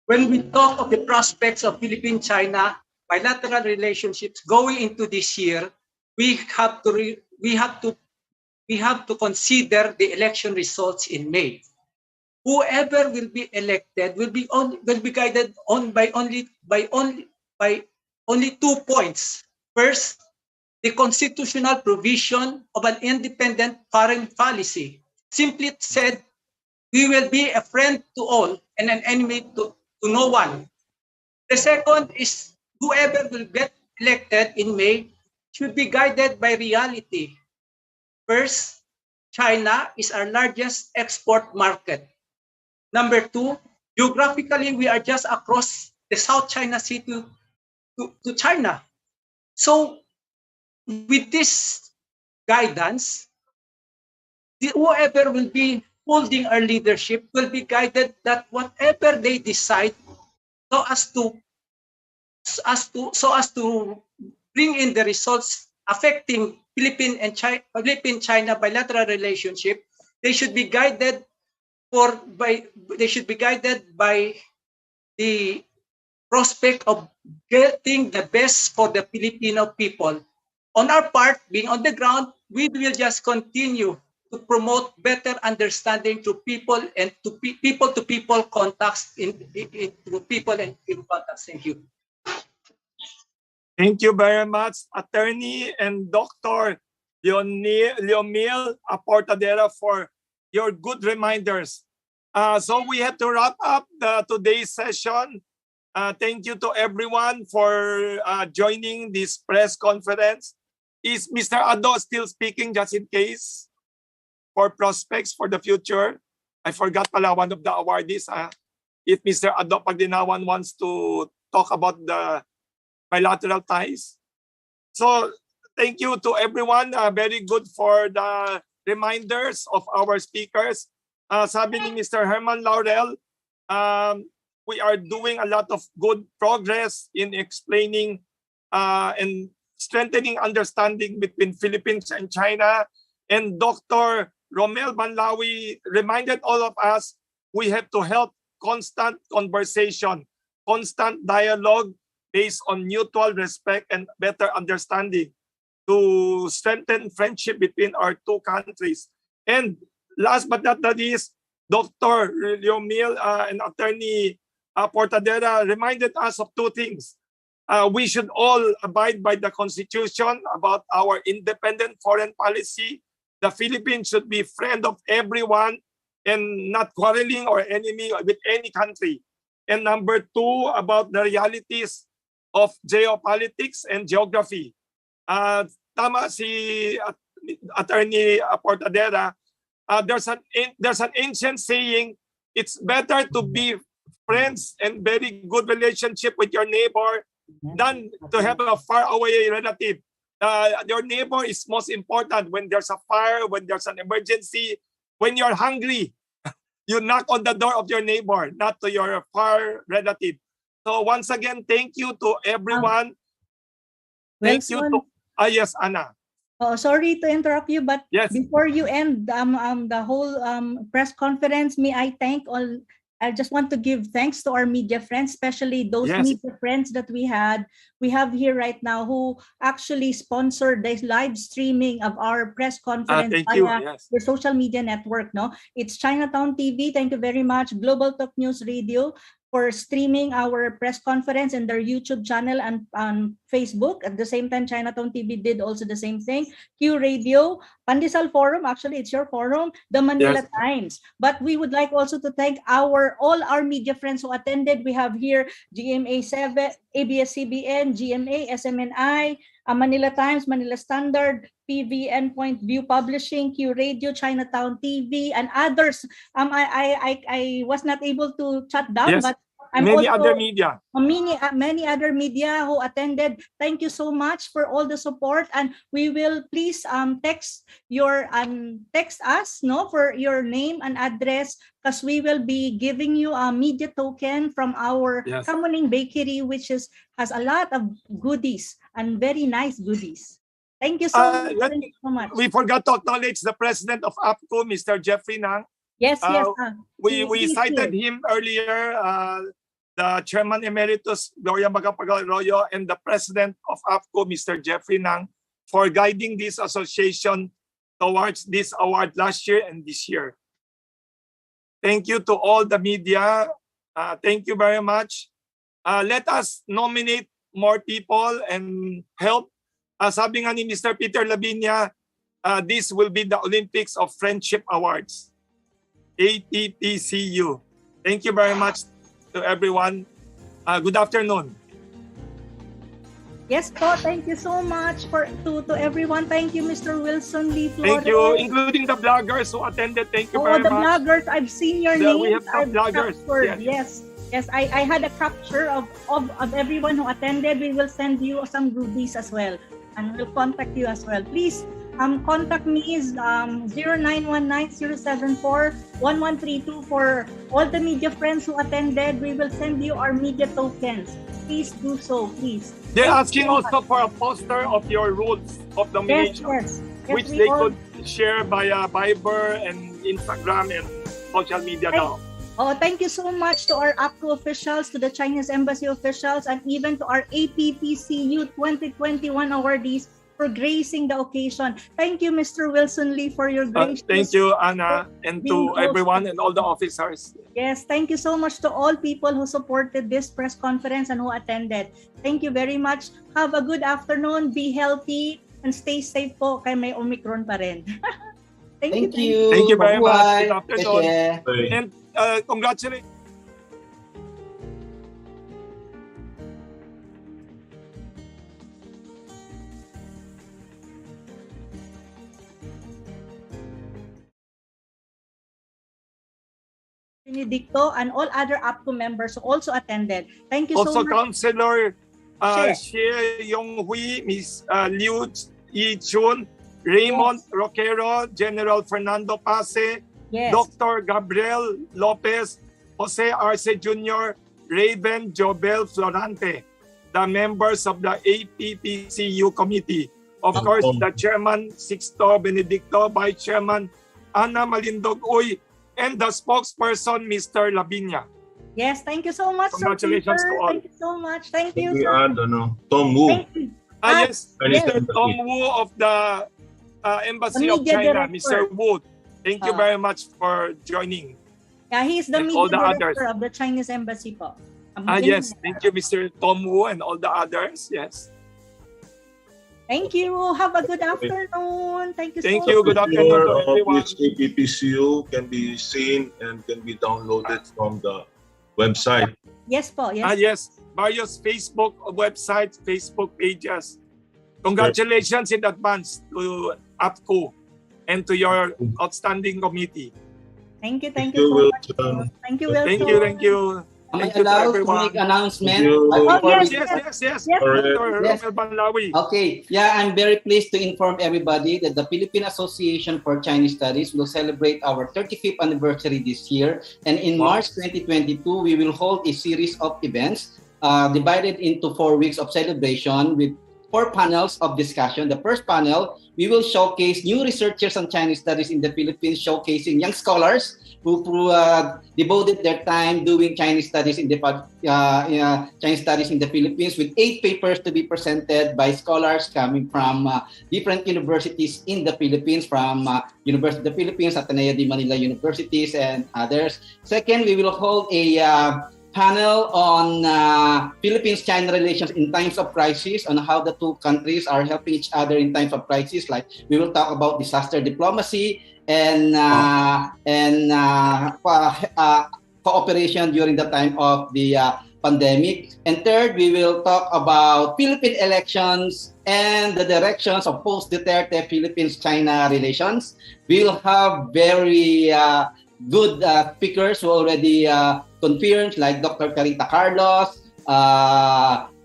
When we talk of the prospects of Philippine-China bilateral relationships going into this year, we have to consider the election results in May. Whoever will be elected will be guided by only 2 points. First, the constitutional provision of an independent foreign policy. Simply said, we will be a friend to all and an enemy to no one. The second is whoever will get elected in May should be guided by reality. First, China is our largest export market. Number 2, geographically, we are just across the South China Sea to China. So with this guidance, whoever will be holding our leadership will be guided that whatever they decide so as to bring in the results affecting Philippine-China bilateral relationship, they should be guided by the prospect of getting the best for the Filipino people. On our part, being on the ground, we will just continue to promote better understanding to people and to people-to-people contacts to people and people contacts. Thank you. Thank you very much, Attorney and Dr. Leomil Aportadera, for your good reminders. So we have to wrap up today's session. Thank you to everyone for joining this press conference. Is Mr. Ado still speaking, just in case, for prospects for the future? I forgot pala one of the awardees. If Mr. Ado Pagdinawan wants to talk about the bilateral ties. So thank you to everyone. Very good for the reminders of our speakers. Sabi ni Mr. Herman Laurel, we are doing a lot of good progress in explaining and strengthening understanding between Philippines and China. And Dr. Romel Banlawi reminded all of us we have to help constant conversation, constant dialogue based on mutual respect and better understanding to strengthen friendship between our two countries. And last but not the least, Dr. Leomil and Attorney Portadera reminded us of two things. We should all abide by the Constitution about our independent foreign policy. The Philippines should be friend of everyone and not quarreling or enemy with any country. And number 2, about the realities of geopolitics and geography. Tama si Attorney Portadera. There's an ancient saying, it's better to be friends and very good relationship with your neighbor than to have a far away relative. Your neighbor is most important when there's a fire, when there's an emergency, when you're hungry. You knock on the door of your neighbor, not to your far relative. So once again, thank you to everyone. Thank you to yes, Anna. Oh, sorry to interrupt you, but yes, before you end the whole press conference, may I thank all I just want to give thanks to our media friends, especially those media friends that we have here right now who actually sponsored the live streaming of our press conference via the social media network. No, it's Chinatown TV. Thank you very much. Global Talk News Radio for streaming our press conference in their YouTube channel and on Facebook. At the same time, Chinatown TV did also the same thing. Q Radio, Pandesal Forum, actually it's your forum, the Manila Times. But we would like also to thank all our media friends who attended. We have here GMA7, ABS-CBN, GMA, SMNI, Manila Times, Manila Standard, PVN Point View Publishing, Q Radio, Chinatown TV, and others. I was not able to chat down, but many other media. Many other media who attended. Thank you so much for all the support, and we will please text us for your name and address, because we will be giving you a media token from our Kamuning Bakery, which has a lot of goodies and very nice goodies. Thank you so much. Thank you so much. We forgot to acknowledge the president of APPCU, Mr. Jeffrey Nang. Yes. We cited him earlier. The Chairman Emeritus, Gloria Macapagal-Arroyo, and the President of APPCU, Mr. Jeffrey Nang, for guiding this association towards this award last year and this year. Thank you to all the media. Thank you very much. Let us nominate more people and help. Sabi nga ni Mr. Peter Labinya, this will be the Olympics of Friendship Awards, APPCU. Thank you very much to everyone. Good afternoon. Yes po, thank you so much to everyone. Thank you, Mr. Wilson Lee Flores. Thank you, including the bloggers who attended. Thank you very much. The bloggers, I've seen your names. We have some bloggers. Yes, I had a capture of everyone who attended. We will send you some goodies as well, and we'll contact you as well. Please contact me is 0919-074-1132 for all the media friends who attended. We will send you our media tokens. Please do so, please. They're asking also for a poster of your rules of domination, which they could share via Viber and Instagram and social media now. Thank you so much to our APPCU officials, to the Chinese Embassy officials, and even to our APPCU 2021 awardees for gracing the occasion. Thank you, Mr. Wilson Lee, for your grace. Thank you, Anna, and to everyone and all the officers. Yes, thank you so much to all people who supported this press conference and who attended. Thank you very much. Have a good afternoon. Be healthy and stay safe po, kay may Omicron pa rin. Thank you. Thank you very much. Good afternoon. And congratulations. Benedicto and all other APPCU members who also attended. Thank you so much. Also, Councilor Xie Yonghui, Ms. Liu Yi-chun, Raymond Roquero, General Fernando Pase, Dr. Gabriel Lopez, Jose Arce Jr., Raven Jobel Florante, the members of the APPCU committee. Of course, the Chairman Sixto Benedicto, Vice Chairman Ana Malindog Uy, and the spokesperson, Mr. Labinya. Yes, thank you so much. Congratulations to all. Thank you so much. Thank you. Tom Wu. Yes, Mr. Tom Wu of the Embassy of China, Mr. Wu. Thank you very much for joining. Yeah, he's the media director of the Chinese Embassy po. Yes, thank you, Mr. Tom Wu and all the others. Yes. Thank you. Have a good afternoon. Thank you so much. Thank you. Good afternoon to everyone. Which APPCU can be seen and can be downloaded from the website. Yes po. Yes. Yes. Various Facebook websites, Facebook pages. Congratulations in advance to APPCU and to your outstanding committee. Thank you. Thank you so much. Thank you, Wilson. Thank you. Am I allowed to make announcement? Yes. Okay. Yeah, I'm very pleased to inform everybody that the Philippine Association for Chinese Studies will celebrate our 35th anniversary this year. And in March 2022, we will hold a series of events divided into 4 weeks of celebration with 4 panels of discussion. The first panel, we will showcase new researchers on Chinese studies in the Philippines, showcasing young scholars who devoted their time doing Chinese studies in the Philippines, with 8 papers to be presented by scholars coming from different universities in the Philippines, from University of the Philippines, Ateneo de Manila Universities, and others. Second, we will hold a panel on Philippines-China relations in times of crisis, on how the two countries are helping each other in times of crisis. Like, we will talk about disaster diplomacy and cooperation during the time of the pandemic. And third, we will talk about Philippine elections and the directions of post-Duterte Philippines-China relations. We'll have very good speakers who already confirmed, like Dr. Carita Carlos,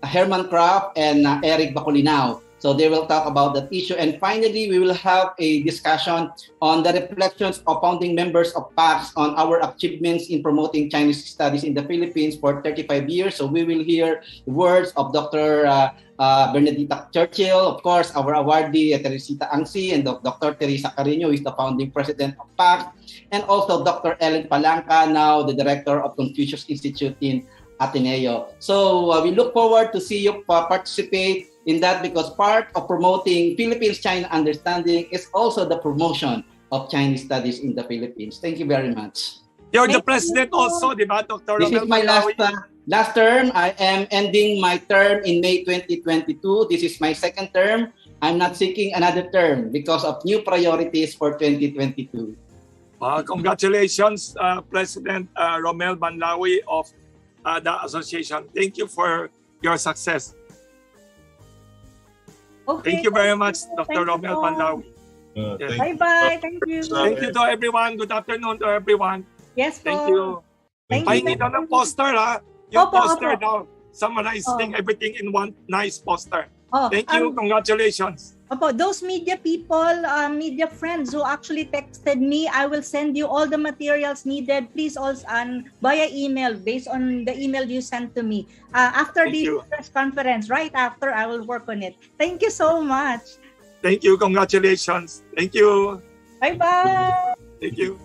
Herman Kraft, and Eric Bacolinaw. So they will talk about that issue. And finally, we will have a discussion on the reflections of founding members of PACS on our achievements in promoting Chinese studies in the Philippines for 35 years. So we will hear the words of Dr. Bernadita Churchill, of course, our awardee, Teresita Angsi, and Dr. Teresa Carino, who is the founding president of PACS, and also Dr. Ellen Palanca, now the director of Confucius Institute in Ateneo. So we look forward to see you participate in that, because part of promoting Philippines-China understanding is also the promotion of Chinese studies in the Philippines. Thank you very much. You're the president also, di ba, Dr. This is my last term. I am ending my term in May 2022. This is my second term. I'm not seeking another term because of new priorities for 2022. Congratulations, President Romel Banlawi of the association. Thank you for your success. Okay, thank you very much, Dr. Romel Banlawi. Bye-bye. Thank you. Thank you to everyone. Good afternoon to everyone. Yes, po. Thank you. Pahingi daw ng poster, ha? Yung poster daw, summarizing everything in one nice poster. Thank you. Congratulations. Those media people, media friends who actually texted me, I will send you all the materials needed. Please also via email, based on the email you sent to me. After this press conference, right after, I will work on it. Thank you so much. Thank you. Congratulations. Thank you. Bye-bye. Thank you.